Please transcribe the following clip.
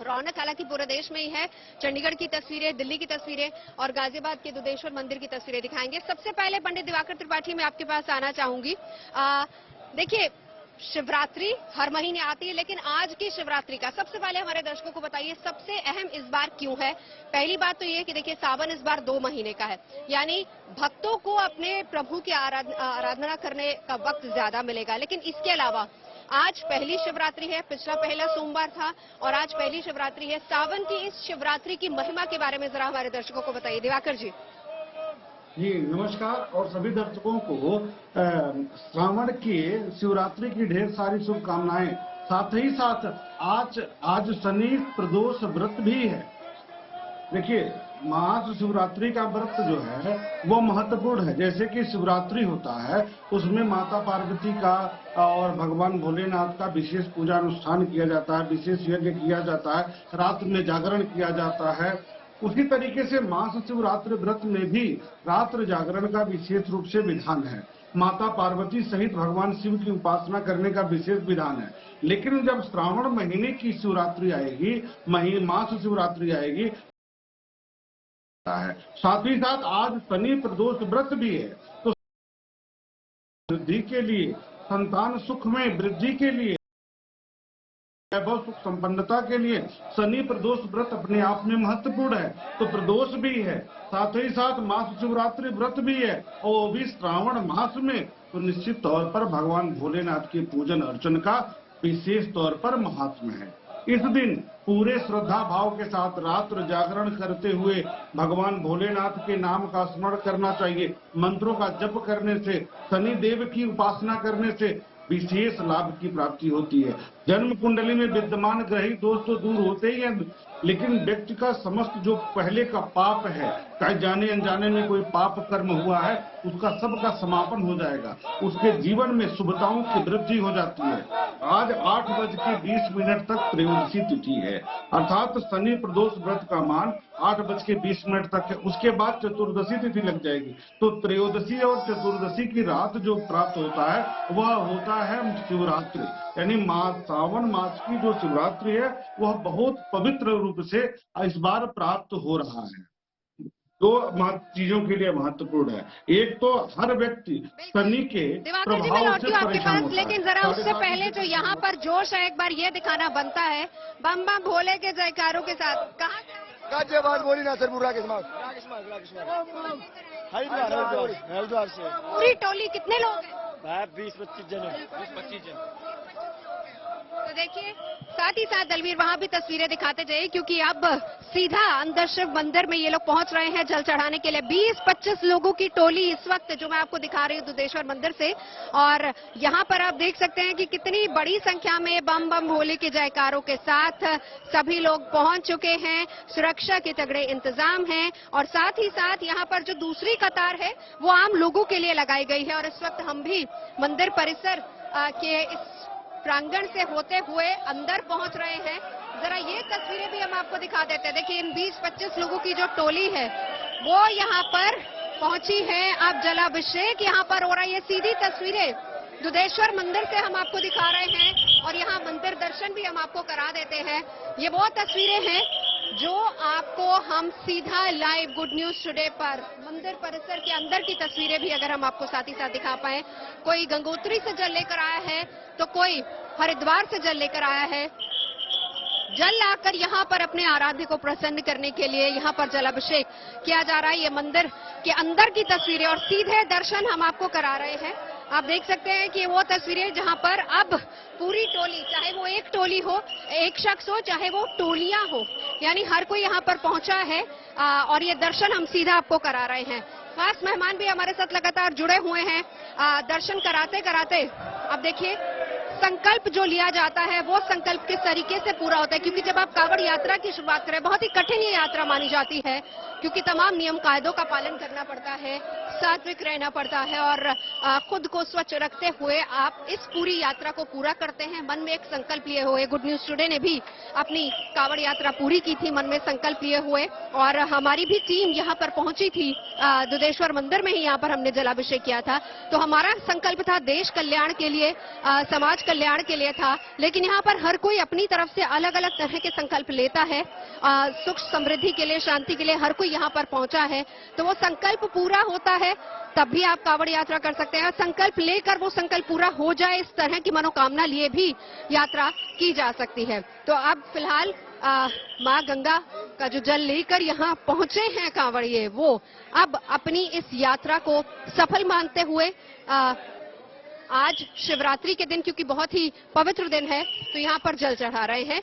रौनक हालांकि पूरे देश में ही है। चंडीगढ़ की तस्वीरें, दिल्ली की तस्वीरें और गाजियाबाद के दुधेश्वर मंदिर की तस्वीरें दिखाएंगे। सबसे पहले पंडित दिवाकर त्रिपाठी, मैं आपके पास आना चाहूंगी। देखिए, शिवरात्रि हर महीने आती है, लेकिन आज की शिवरात्रि का सबसे पहले हमारे दर्शकों को बताइए सबसे अहम इस बार क्यों है। पहली बात तो ये कि देखिए, सावन इस बार 2 महीने का है, यानी भक्तों को अपने प्रभु की आराधना करने का वक्त ज्यादा मिलेगा। लेकिन इसके अलावा आज पहली शिवरात्रि है, पिछला पहला सोमवार था और आज पहली शिवरात्रि है। सावन की इस शिवरात्रि की महिमा के बारे में जरा हमारे दर्शकों को बताइए दिवाकर जी। जी नमस्कार, और सभी दर्शकों को श्रावण की शिवरात्रि की ढेर सारी शुभकामनाएं। साथ ही साथ आज शनि प्रदोष व्रत भी है। देखिए, महाशिवरात्रि का व्रत जो है वो महत्वपूर्ण है। जैसे कि शिवरात्रि होता है, उसमें माता पार्वती का और भगवान भोलेनाथ का विशेष पूजा अनुष्ठान किया जाता है, विशेष यज्ञ किया जाता है, रात में जागरण किया जाता है। उसी तरीके से महाशिवरात्रि व्रत में भी रात्र जागरण का विशेष रूप से विधान है। माता पार्वती सहित भगवान शिव की उपासना करने का विशेष विधान है। लेकिन जब श्रावण महीने की शिवरात्रि आएगी, महाशिवरात्रि आएगी है, साथ ही साथ आज शनि प्रदोष व्रत भी है। तो वृद्धि के लिए, संतान सुख में वृद्धि के लिए, वैभव सुख संपन्नता के लिए शनि प्रदोष व्रत अपने आप में महत्वपूर्ण है। तो प्रदोष भी है, साथ ही साथ महाशिवरात्रि व्रत भी है, और वो भी श्रावण मास में। तो निश्चित तौर पर भगवान भोलेनाथ के पूजन अर्चन का विशेष तौर पर महात्म्य है। इस दिन पूरे श्रद्धा भाव के साथ रात्र जागरण करते हुए भगवान भोलेनाथ के नाम का स्मरण करना चाहिए। मंत्रों का जप करने से, शनि देव की उपासना करने से विशेष लाभ की प्राप्ति होती है। जन्म कुंडली में विद्यमान ग्रही दोष तो दूर होते ही हैं, लेकिन व्यक्ति का समस्त जो पहले का पाप है, चाहे जाने अनजाने में कोई पाप कर्म हुआ है, उसका सबका समापन हो जाएगा। उसके जीवन में शुभताओं की वृद्धि हो जाती है। आज 8:20 तक त्रयोदशी तिथि है, अर्थात शनि प्रदोष व्रत का मान 8:20 तक है। उसके बाद चतुर्दशी तिथि लग जाएगी। तो त्रयोदशी और चतुर्दशी की रात जो प्राप्त होता है वह होता है शिवरात्रि, यानी सावन मास की जो शिवरात्रि है वह बहुत पवित्र रूप से इस बार प्राप्त हो रहा है। दो चीजों के लिए महत्वपूर्ण है। एक तो हर व्यक्ति शनि के प्रभाव से परेशान होता है। लेकिन जरा उससे पहले जो यहाँ पर जोश है, एक बार ये दिखाना बनता है। बम बम भोले के जयकारों के साथ गाजियाबाद बोली ना सर, हरिद्वार से पूरी टोली। कितने लोग हैं? 20-25 जन। 20-25 जन। तो देखिए, साथ ही साथ दलवीर वहां भी तस्वीरें दिखाते जाइए, क्योंकि अब सीधा अंदर शिव मंदिर में ये लोग पहुंच रहे हैं जल चढ़ाने के लिए। 20-25 लोगों की टोली इस वक्त जो मैं आपको दिखा रही हूँ दुधेश्वर मंदिर से, और यहाँ पर आप देख सकते हैं कि कितनी बड़ी संख्या में बम बम भोले के जयकारों के साथ सभी लोग पहुंच चुके हैं। सुरक्षा के तगड़े इंतजाम हैं, और साथ ही साथ यहाँ पर जो दूसरी कतार है वो आम लोगों के लिए लगाई गई है। और इस वक्त हम भी मंदिर परिसर के इस प्रांगण से होते हुए अंदर पहुंच रहे हैं। जरा ये तस्वीरें भी हम आपको दिखा देते हैं। देखिए, इन 20-25 लोगों की जो टोली है वो यहाँ पर पहुंची है। अब जलाभिषेक यहाँ पर हो रहा है। ये सीधी तस्वीरें दुधेश्वर मंदिर से हम आपको दिखा रहे हैं, और यहाँ मंदिर दर्शन भी हम आपको करा देते हैं। ये वो तस्वीरें हैं जो आपको हम सीधा लाइव गुड न्यूज टुडे पर मंदिर परिसर के अंदर की तस्वीरें भी अगर हम आपको साथ ही साथ दिखा पाए। कोई गंगोत्री से जल लेकर आया है, तो कोई हरिद्वार से जल लेकर आया है। जल लाकर यहाँ पर अपने आराध्य को प्रसन्न करने के लिए यहाँ पर जलाभिषेक किया जा रहा है। ये मंदिर के अंदर की तस्वीरें और सीधे दर्शन हम आपको करा रहे हैं। आप देख सकते हैं कि वो तस्वीरें जहां पर अब पूरी टोली, चाहे वो एक टोली हो, एक शख्स हो, चाहे वो टोलियां हो, यानी हर कोई यहां पर पहुंचा है, और ये दर्शन हम सीधा आपको करा रहे हैं। खास मेहमान भी हमारे साथ लगातार जुड़े हुए हैं। दर्शन कराते कराते अब देखिए, संकल्प जो लिया जाता है वो संकल्प किस तरीके से पूरा होता है, क्योंकि जब आप कांवड़ यात्रा की शुरुआत करें, बहुत ही कठिन ये यात्रा मानी जाती है, क्योंकि तमाम नियम कायदों का पालन करना पड़ता है, सात्विक रहना पड़ता है, और खुद को स्वच्छ रखते हुए आप इस पूरी यात्रा को पूरा करते हैं मन में एक संकल्प लिए हुए। गुड न्यूज टुडे ने भी अपनी कांवड़ यात्रा पूरी की थी मन में संकल्प लिए हुए, और हमारी भी टीम यहाँ पर पहुंची थी दुधेश्वर मंदिर में ही। यहाँ पर हमने जलाभिषेक किया था। तो हमारा संकल्प था देश कल्याण के लिए, समाज कल्याण के लिए था, लेकिन यहाँ पर हर कोई अपनी तरफ से अलग अलग तरह के संकल्प लेता है। सुख समृद्धि के लिए, शांति के लिए हर कोई यहाँ पर पहुंचा है, तो वो संकल्प पूरा होता है तब भी आप कांवड़ यात्रा कर सकते हैं। संकल्प लेकर वो संकल्प पूरा हो जाए, इस तरह की मनोकामना लिए भी यात्रा की जा सकती है। तो अब फिलहाल मां गंगा का जो जल लेकर यहाँ पहुंचे हैं कांवड़िए, वो अब अपनी इस यात्रा को सफल मानते हुए आज शिवरात्रि के दिन, क्योंकि बहुत ही पवित्र दिन है, तो यहाँ पर जल चढ़ा रहे हैं।